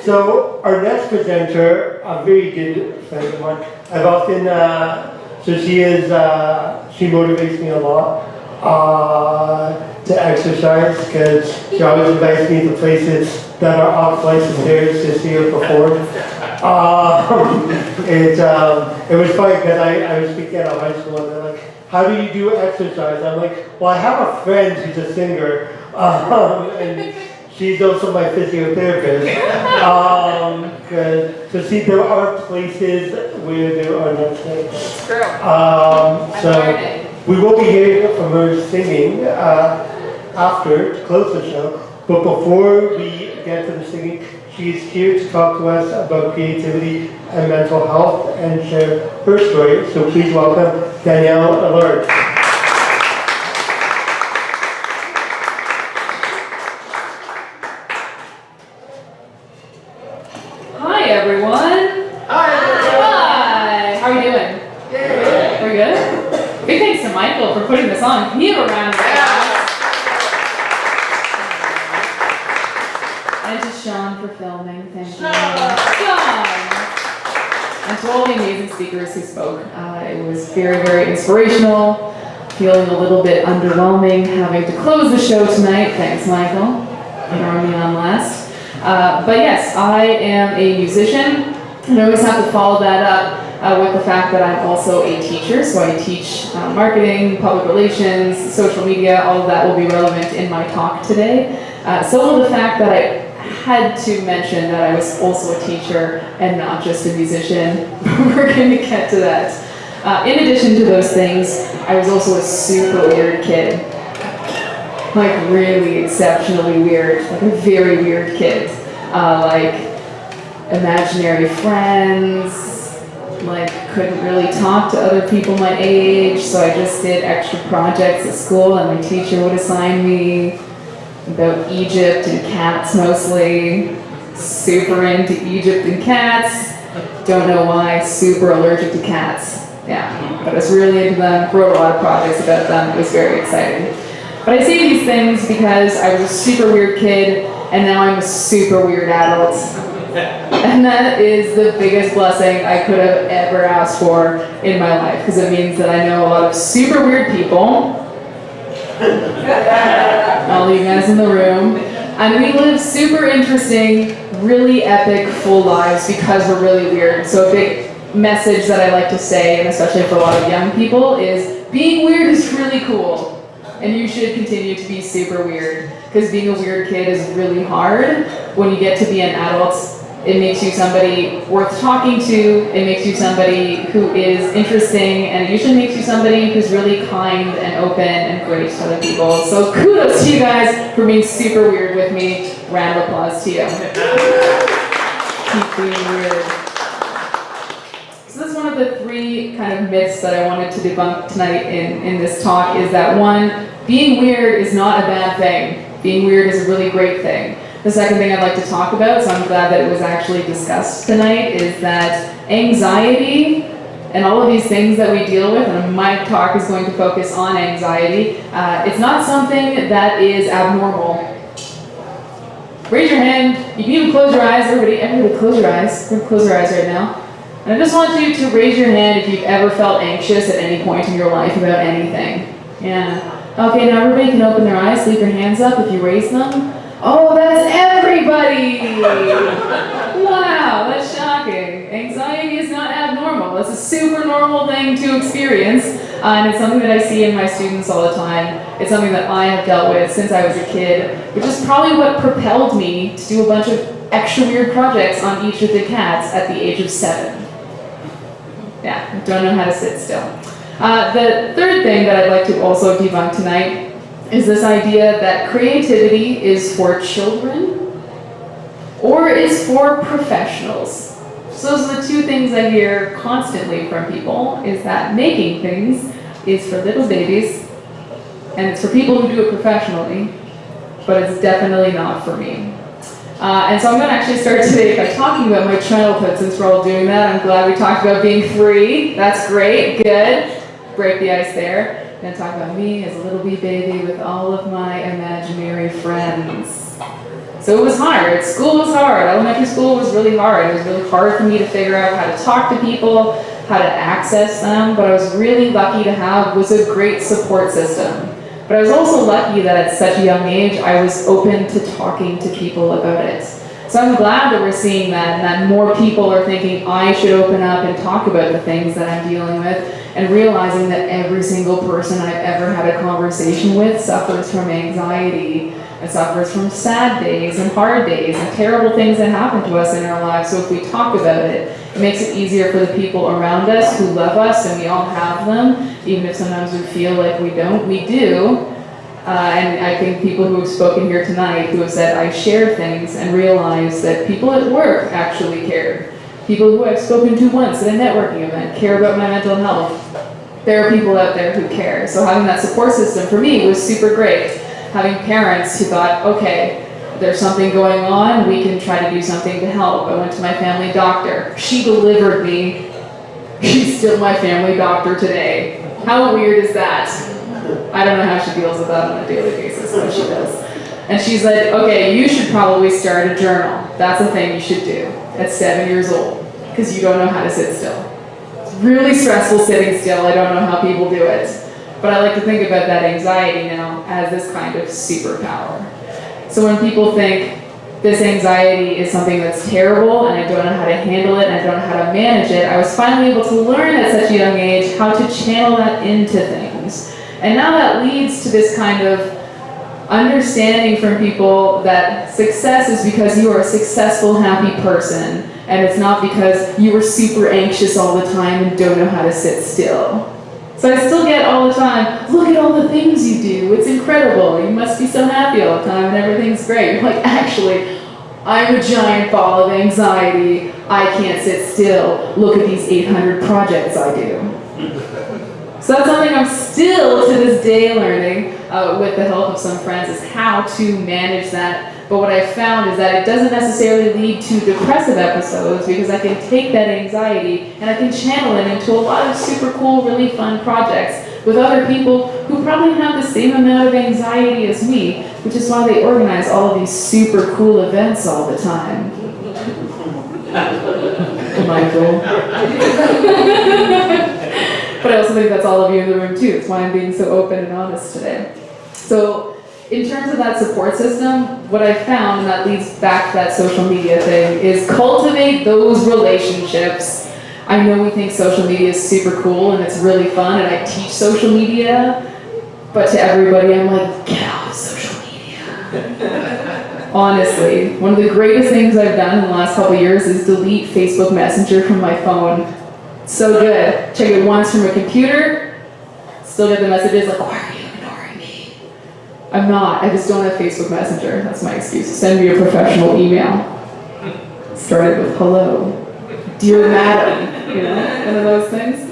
So our next presenter, a very good friend of mine. I've often, she motivates me a lot to exercise because she always invites me to places that are off flights of stairs to see her perform. It was funny because I was speaking at a high school and they're like, how do you do exercise? I'm like, well, I have a friend who's a singer, and she's also my physiotherapist. So see, there are places where there are no stairs. It's true. So we will be hearing from her singing after to close the show. But before we get to the singing, she's here to talk to us about creativity and mental health and share her story. So please welcome Danielle Allard. Hi, everyone. Hi. How are you doing? Good. We're good? Big thanks to Michael for putting this on. Can you have a round of applause? And to Sean for filming. Thank you. Sean! And to all the amazing speakers who spoke. It was very, very inspirational. Feeling a little bit underwhelming having to close the show tonight. Thanks, Michael, for throwing me on last. But yes, I am a musician, and I always have to follow that up with the fact that I'm also a teacher. So I teach marketing, public relations, social media. All of that will be relevant in my talk today. So will the fact that I had to mention that I was also a teacher and not just a musician. We're going to get to that. In addition to those things, I was also a super weird kid. Like really exceptionally weird, like a very weird kid. Like imaginary friends, like couldn't really talk to other people my age, so I just did extra projects at school and my teacher would assign me about Egypt and cats mostly. Super into Egypt and cats. Don't know why, super allergic to cats. Yeah, but I was really into them, wrote a lot of projects about them, it was very exciting. But I say these things because I was a super weird kid, and now I'm a super weird adult. And that is the biggest blessing I could have ever asked for in my life, because it means that I know a lot of super weird people, all you guys in the room, and we live super interesting, really epic, full lives because we're really weird. So a big message that I like to say, and especially for a lot of young people, is being weird is really cool. And you should continue to be super weird, because being a weird kid is really hard. When you get to be an adult, it makes you somebody worth talking to, it makes you somebody who is interesting, and it usually makes you somebody who's really kind and open and great to other people. So kudos to you guys for being super weird with me. Round of applause to you. Keep being weird. So this is one of the three kind of myths that I wanted to debunk tonight in this talk, is that one, being weird is not a bad thing. Being weird is a really great thing. The second thing I'd like to talk about, so I'm glad that it was actually discussed tonight, is that anxiety and all of these things that we deal with, and my talk is going to focus on anxiety, it's not something that is abnormal. Raise your hand. You can even close your eyes. Everybody close your eyes. We're going to close your eyes right now. And I just want you to raise your hand if you've ever felt anxious at any point in your life about anything. Yeah. Okay, now everybody can open their eyes. Leave your hands up if you raise them. Oh, that's everybody! Wow, that's shocking. Anxiety is not abnormal. It's a super normal thing to experience. And it's something that I see in my students all the time. It's something that I have dealt with since I was a kid, which is probably what propelled me to do a bunch of extra weird projects on each of the cats at the age of 7. Yeah, don't know how to sit still. The third thing that I'd like to also debunk tonight is this idea that creativity is for children or is for professionals. So those are the two things I hear constantly from people, is that making things is for little babies and it's for people who do it professionally, but it's definitely not for me. And so I'm going to actually start today by talking about my childhood, since we're all doing that. I'm glad we talked about being free. That's great, good. Break the ice there. I'm going to talk about me as a little wee baby with all of my imaginary friends. So So it was hard. School was hard. Elementary school was really hard. It was really hard for me to figure out how to talk to people, how to access them. But I was really lucky to have was a great support system. But I was also lucky that at such a young age, I was open to talking to people about it. So I'm glad that we're seeing that, and that more people are thinking I should open up and talk about the things that I'm dealing with, and realizing that every single person I've ever had a conversation with suffers from anxiety, and suffers from sad days and hard days and terrible things that happen to us in our lives. So if we talk about it, it makes it easier for the people around us who love us, and we all have them, even if sometimes we feel like we don't, we do. And I think people who have spoken here tonight who have said, I share things, and realize that people at work actually care. People who I've spoken to once at a networking event care about my mental health. There are people out there who care. So having that support system for me was super great. Having parents who thought, okay, there's something going on, we can try to do something to help. I went to my family doctor. She delivered me. She's still my family doctor today. How weird is that? I don't know how she deals with that on a daily basis, but she does. And she's like, okay, you should probably start a journal. That's a thing you should do at 7 years old, because you don't know how to sit still. It's really stressful sitting still. I don't know how people do it. But I like to think about that anxiety now as this kind of superpower. So when people think this anxiety is something that's terrible and I don't know how to handle it and I don't know how to manage it, I was finally able to learn at such a young age how to channel that into things. And now that leads to this kind of understanding from people that success is because you are a successful, happy person, and it's not because you were super anxious all the time and don't know how to sit still. So I still get all the time, look at all the things you do, it's incredible, you must be so happy all the time and everything's great. You're like, actually, I'm a giant ball of anxiety, I can't sit still, look at these 800 projects I do. So that's something I'm still to this day learning with the help of some friends, is how to manage that. But what I found is that it doesn't necessarily lead to depressive episodes, because I can take that anxiety and I can channel it into a lot of super cool, really fun projects with other people who probably have the same amount of anxiety as me, which is why they organize all of these super cool events all the time. Michael. But I also think that's all of you in the room too. It's why I'm being so open and honest today. So in terms of that support system, what I found, and that leads back to that social media thing, is cultivate those relationships. I know we think social media is super cool and it's really fun, and I teach social media, but to everybody I'm like, get off social media. Honestly, one of the greatest things I've done in the last couple of years is delete Facebook Messenger from my phone. So good. Check it once from a computer, still get the messages like, why are you ignoring me? I'm not, I just don't have Facebook Messenger. That's my excuse. Send me a professional email. Start it with hello. Dear madam, you know, one of those things.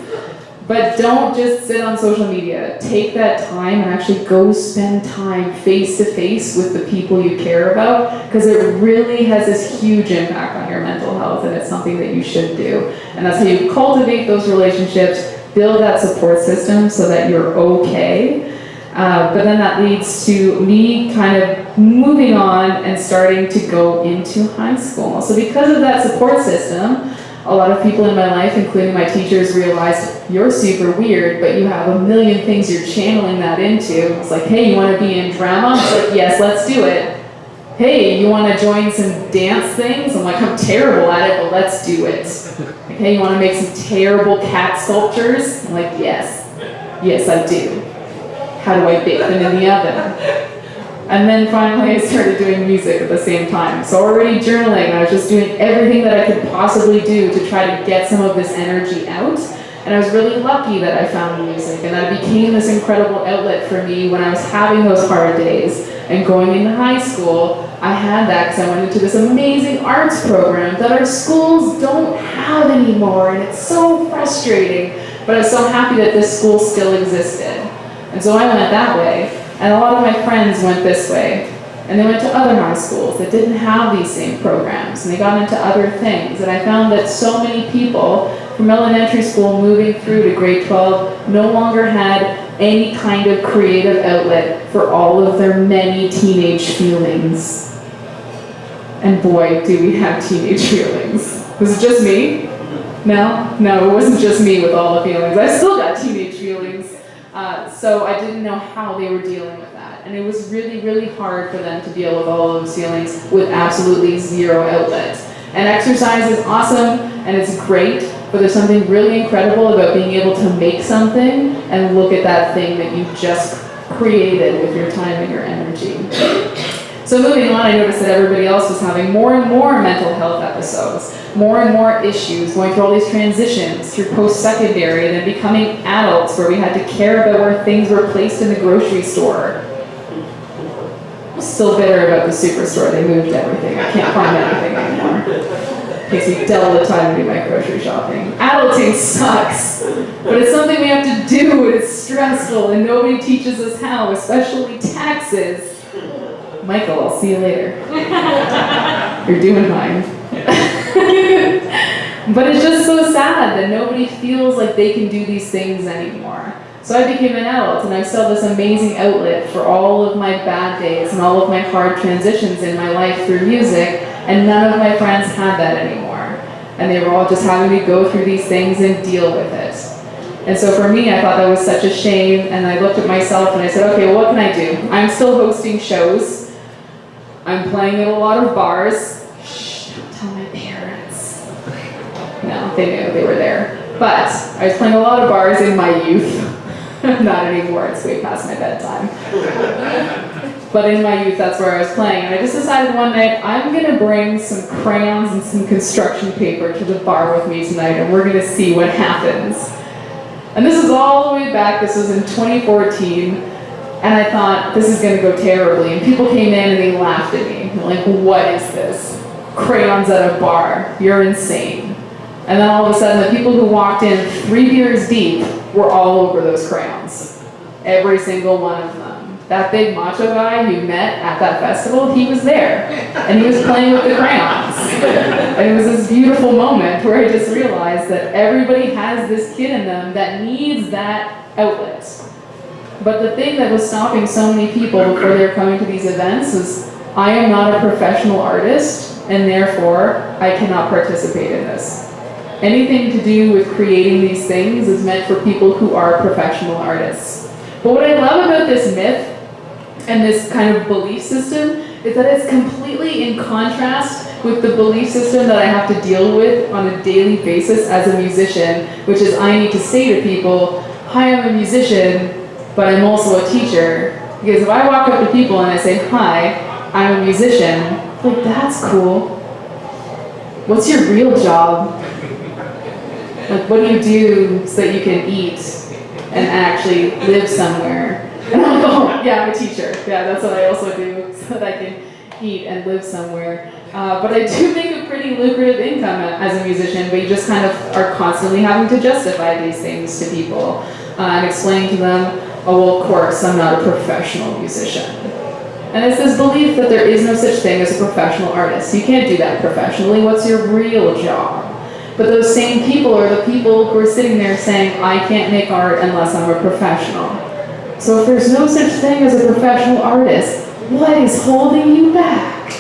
But don't just sit on social media. Take that time and actually go spend time face to face with the people you care about, because it really has this huge impact on your mental health, and it's something that you should do. And that's how you cultivate those relationships, build that support system so that you're okay. But then that leads to me kind of moving on and starting to go into high school. So because of that support system, a lot of people in my life, including my teachers, realized you're super weird, but you have a million things you're channeling that into. It's like, hey, you want to be in drama? It's like, yes, let's do it. Hey, you want to join some dance things? I'm like, I'm terrible at it, but let's do it. Like, hey, you want to make some terrible cat sculptures? I'm like, yes. Yes, I do. How do I bake them in the oven? And then finally I started doing music at the same time. So already journaling, I was just doing everything that I could possibly do to try to get some of this energy out. And I was really lucky that I found music, and that it became this incredible outlet for me when I was having those hard days. And going into high school, I had that because I went into this amazing arts program that our schools don't have anymore, and it's so frustrating. But I was so happy that this school still existed. And so I went that way. And a lot of my friends went this way, and they went to other high schools that didn't have these same programs, and they got into other things. And I found that so many people from elementary school moving through to grade 12 no longer had any kind of creative outlet for all of their many teenage feelings. And boy, do we have teenage feelings. Was it just me? No, it wasn't just me with all the feelings. I still got teenage feelings. So I didn't know how they were dealing with that. And it was really, really hard for them to deal with all of those feelings with absolutely zero outlet. And exercise is awesome and it's great, but there's something really incredible about being able to make something and look at that thing that you just created with your time and your energy. So moving on, I noticed that everybody else was having more and more mental health episodes, more and more issues, going through all these transitions through post-secondary, then becoming adults where we had to care about where things were placed in the grocery store. I'm still bitter about the superstore. They moved everything. I can't find anything anymore. Takes me double the time to do my grocery shopping. Adulting sucks, but it's something we have to do, and it's stressful, and nobody teaches us how, especially taxes. Michael, I'll see you later. You're doing fine. But it's just so sad that nobody feels like they can do these things anymore. So I became an adult, and I still have this amazing outlet for all of my bad days and all of my hard transitions in my life through music, and none of my friends had that anymore. And they were all just having to go through these things and deal with it. And so for me, I thought that was such a shame, and I looked at myself and I said, okay, well, what can I do? I'm still hosting shows. I'm playing at a lot of bars. Shh, don't tell my parents. No, they knew, they were there. But I was playing a lot of bars in my youth. Not anymore, it's way past my bedtime. But in my youth, that's where I was playing. And I just decided one night, I'm gonna bring some crayons and some construction paper to the bar with me tonight, and we're gonna see what happens. And this is all the way back, this was in 2014. And I thought, this is gonna go terribly. And people came in and they laughed at me. They're like, what is this? Crayons at a bar, you're insane. And then all of a sudden, the people who walked in 3 beers deep were all over those crayons. Every single one of them. That big macho guy you met at that festival, he was there. And he was playing with the crayons. And it was this beautiful moment where I just realized that everybody has this kid in them that needs that outlet. But the thing that was stopping so many people before they were coming to these events is, I am not a professional artist, and therefore, I cannot participate in this. Anything to do with creating these things is meant for people who are professional artists. But what I love about this myth and this kind of belief system is that it's completely in contrast with the belief system that I have to deal with on a daily basis as a musician, which is I need to say to people, hi, I'm a musician, but I'm also a teacher. Because if I walk up to people and I say, hi, I'm a musician, like, that's cool. What's your real job? Like, what do you do so that you can eat and actually live somewhere? And I'm like, oh, yeah, I'm a teacher. Yeah, that's what I also do, so that I can eat and live somewhere. But I do make a pretty lucrative income as a musician, but you just kind of are constantly having to justify these things to people and explain to them, oh, well, of course, I'm not a professional musician. And it's this belief that there is no such thing as a professional artist. You can't do that professionally. What's your real job? But those same people are the people who are sitting there saying, I can't make art unless I'm a professional. So if there's no such thing as a professional artist, what is holding you back?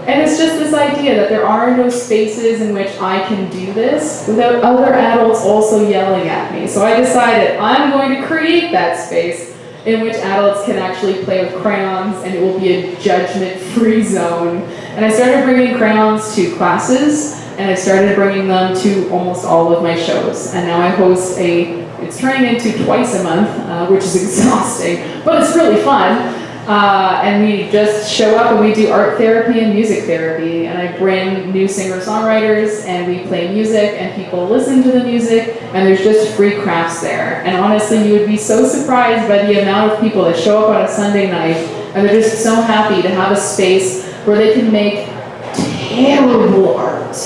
And it's just this idea that there are no spaces in which I can do this without other adults also yelling at me. So I decided I'm going to create that space in which adults can actually play with crayons, and it will be a judgment-free zone. And I started bringing crayons to classes, and I started bringing them to almost all of my shows. And now I host it's turning into twice a month, which is exhausting, but it's really fun. And we just show up and we do art therapy and music therapy. And I bring new singer-songwriters and we play music and people listen to the music, and there's just free crafts there. And honestly, you would be so surprised by the amount of people that show up on a Sunday night and they're just so happy to have a space where they can make terrible art.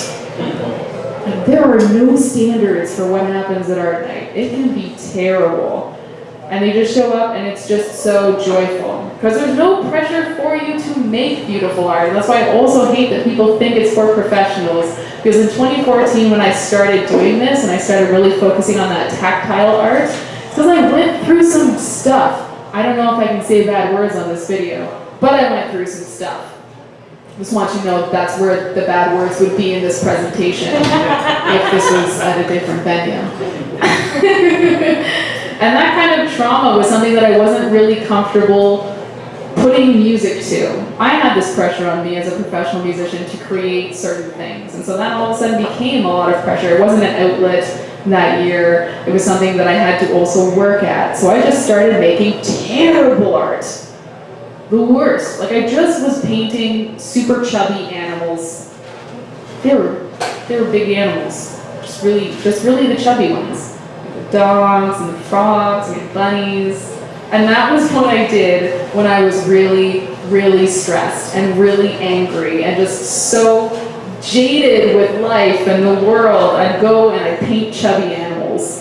Like, there are no standards for what happens at art night. It can be terrible. And they just show up and it's just so joyful. Because there's no pressure for you to make beautiful art. And that's why I also hate that people think it's for professionals. Because in 2014, when I started doing this and I started really focusing on that tactile art, it's because I went through some stuff. I don't know if I can say bad words on this video, but I went through some stuff. Just want you to know that's where the bad words would be in this presentation if this was at a different venue. And that kind of trauma was something that I wasn't really comfortable putting music to. I had this pressure on me as a professional musician to create certain things. And so that all of a sudden became a lot of pressure. It wasn't an outlet that year. It was something that I had to also work at. So I just started making terrible art. The worst. Like I just was painting super chubby animals. They were big animals. Just really the chubby ones. The dogs and the frogs and the bunnies. And that was what I did when I was really, really stressed and really angry and just so jaded with life and the world. I'd go and I'd paint chubby animals.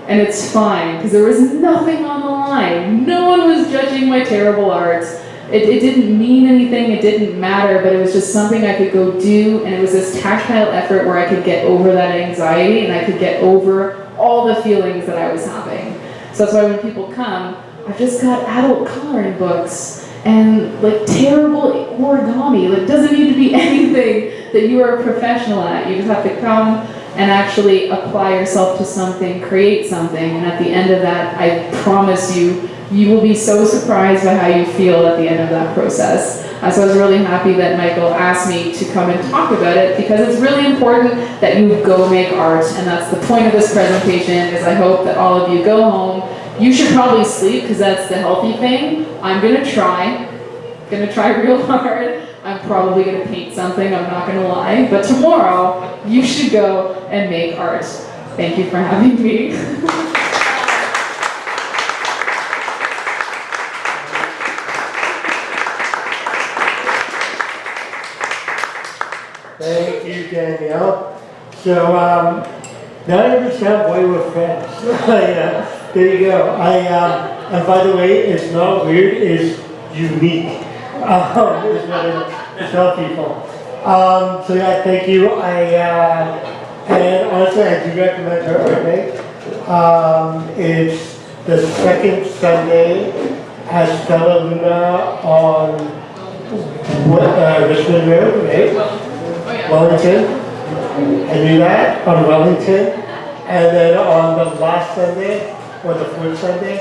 And it's fine, because there was nothing on the line. No one was judging my terrible art. It didn't mean anything, it didn't matter, but it was just something I could go do, and it was this tactile effort where I could get over that anxiety and I could get over all the feelings that I was having. So that's why when people come, I've just got adult coloring books and like terrible origami. Like, it doesn't need to be anything that you are a professional at. You just have to come and actually apply yourself to something, create something, and at the end of that, I promise you, you will be so surprised by how you feel at the end of that process. So I was really happy that Michael asked me to come and talk about it, because it's really important that you go make art, and that's the point of this presentation, is I hope that all of you go home. You should probably sleep, because that's the healthy thing. I'm gonna try real hard. I'm probably gonna paint something, I'm not gonna lie, but tomorrow, you should go and make art. Thank you for having me. Thank you, Danielle. So, now I understand why we're friends. There you go. And by the way, it's not weird, it's unique. Is what I tell people. So yeah, thank you. And honestly, I do recommend her art night. It's the second Sunday at Stella Luna on Richmond Road, right? Wellington. I knew that, on Wellington. And then on the last Sunday, or the fourth Sunday,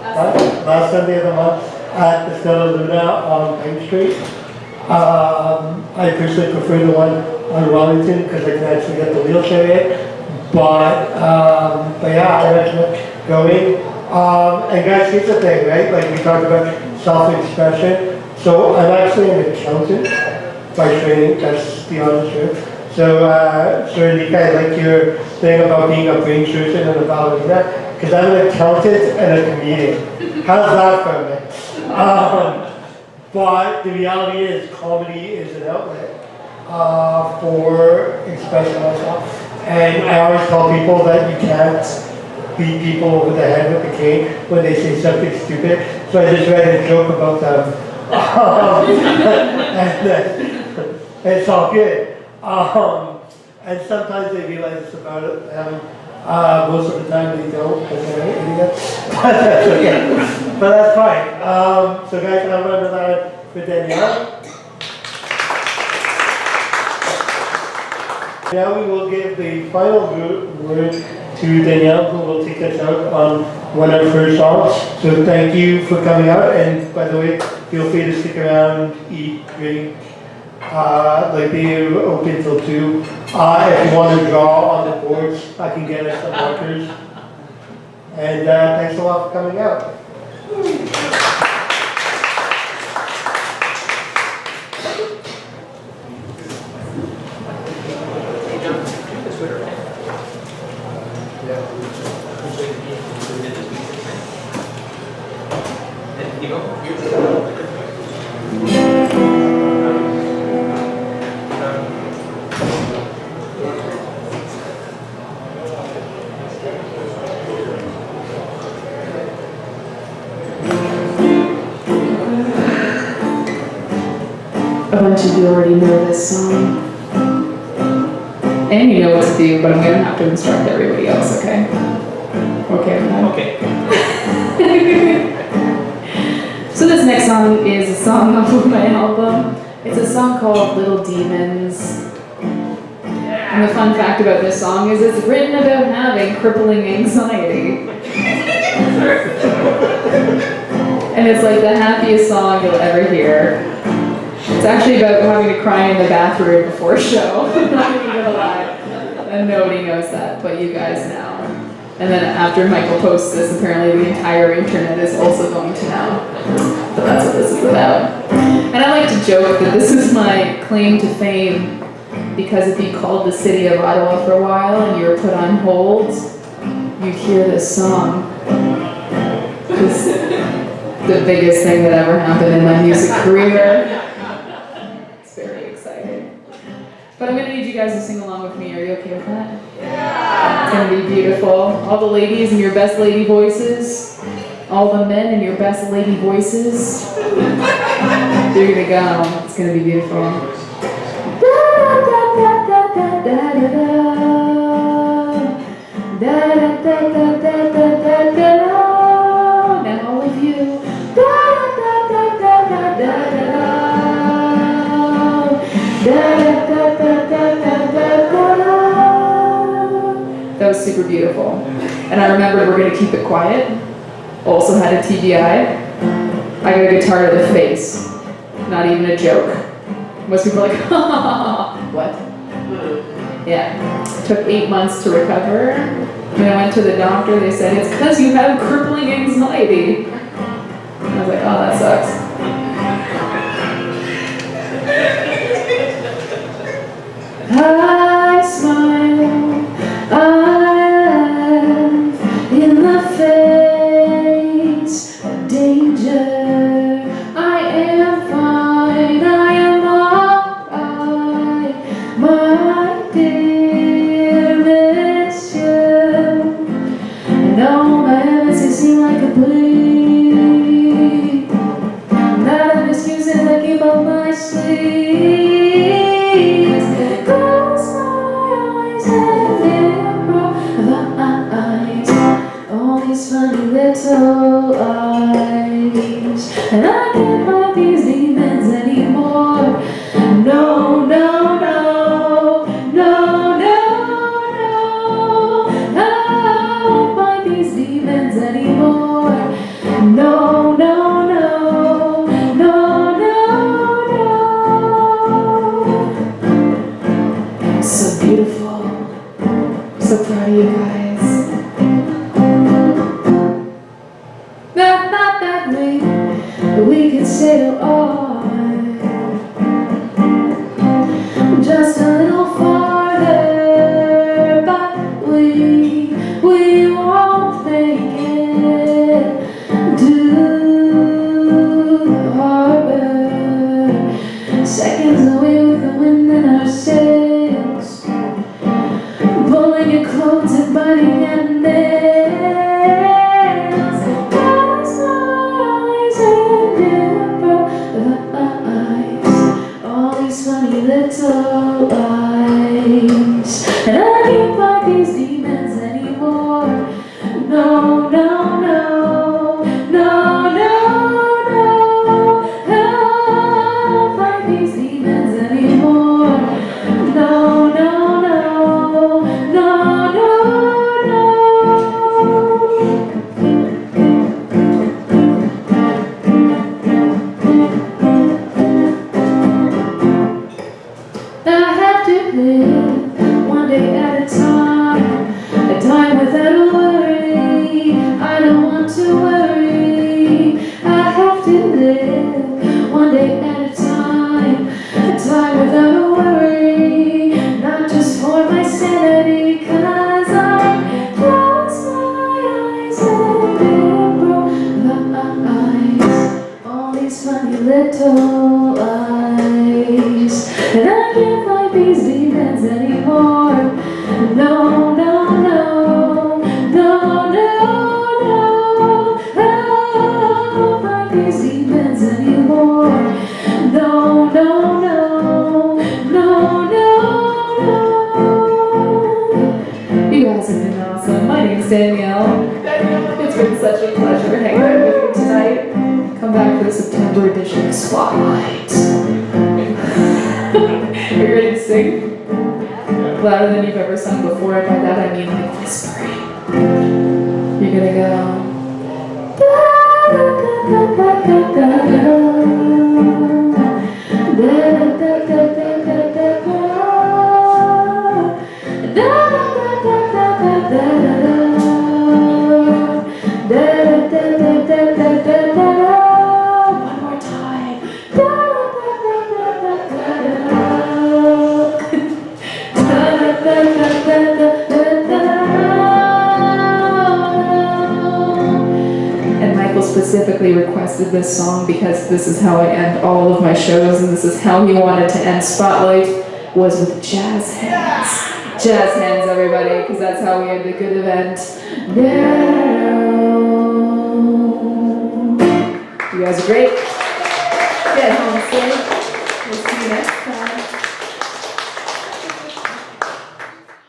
last Sunday of the month, at the Stella Luna on Pine Street. I personally prefer the one on Wellington because I can actually get the wheelchair in. But yeah, I recommend going. And guys, here's the thing, right? Like we talked about self-expression. So I'm actually an accountant by training, that's the honest truth. So, Nika, I like your thing about being a brain surgeon and a ballerina, because I'm an accountant and a comedian. How's that for me? But the reality is, comedy is an outlet for expressing myself. And I always tell people that you can't beat people over the head with a cane when they say something stupid. So I just read a joke about them. And it's all good. And sometimes they realize it's about them. Most of the time they don't, because they're idiots. But that's okay. But that's fine. So guys, I'll run that for Danielle. Now we will give the final word to Danielle, who will take us out on one of her songs. So thank you for coming out, and by the way, feel free to stick around, eat, drink. Like they're open till 2. If you want to draw on the boards, I can get us some markers. And thanks a lot for coming out. A bunch of you already know this song. And you know what to do, but I'm going to have to instruct everybody else, okay? Okay with that? Okay. So this next song is a song off of my album. It's a song called Little Demons. And the fun fact about this song is it's written about having crippling anxiety. And it's like the happiest song you'll ever hear. It's actually about having to cry in the bathroom before a show. I'm not even gonna lie. And nobody knows that, but you guys know. And then after Michael posts this, apparently the entire internet is also going to know. But that's what this is about. And I like to joke that this is my claim to fame, because if you called the city of Ottawa for a while and you were put on hold, you'd hear this song. It's the biggest thing that ever happened in my music career. It's very exciting. But I'm going to need you guys to sing along with me. Are you okay with that? Yeah! It's going to be beautiful. All the ladies in your best lady voices. All the men in your best lady voices. You're going to go. It's going to be beautiful. Now all of you. That was super beautiful. And I remembered we're going to keep it quiet. Also had a TBI. I got a guitar to the face. Not even a joke. Most people are like, what? Yeah. Took 8 months to recover. When I went to the doctor, they said, it's because you have crippling anxiety. And I was like, oh, that sucks. I smile, I laugh in the face of danger. I am fine, I am alright, my dear, miss you. I know my habits they seem like a plea, not an excuse that I keep up my sleeve. Funny little eyes, and I can't fight these demons anymore. No, no, no, no, no, no. I won't fight these demons anymore. No, no, no, no, no, no. So beautiful. So proud of you guys. We could sail on just a little farther, but we won't make it to the harbor. Seconds away with the wind in our sails, pulling your clothes and biting at nails. Funny little eyes, and I can't fight these demons anymore. No, no, no, no, no, no. I won't fight these demons anymore. No, no, no, no, no, no. I have to live one day at a time, a time without a worry. I don't want to worry. I have to live one day at a time without a worry. Not just for my sanity, 'cause I close my eyes and improvise. All these funny little eyes, and I can't fight these demons anymore. No, no, no, no, no, no. I won't fight these demons anymore. No, no, no, no, no, no. You guys have been awesome. My name's Danielle. It's been such a pleasure hanging out with you tonight. Come back. back for the September edition of Spotlight. Are you ready to sing? Louder than you've ever sung before, and by that I mean like whispering. You're gonna go. One more time. And Michael specifically requested this song because this is how I end all of my shows, and this is how he wanted to end Spotlight, was with jazz hands. Jazz hands, everybody, because that's how we end a good event. You guys are great.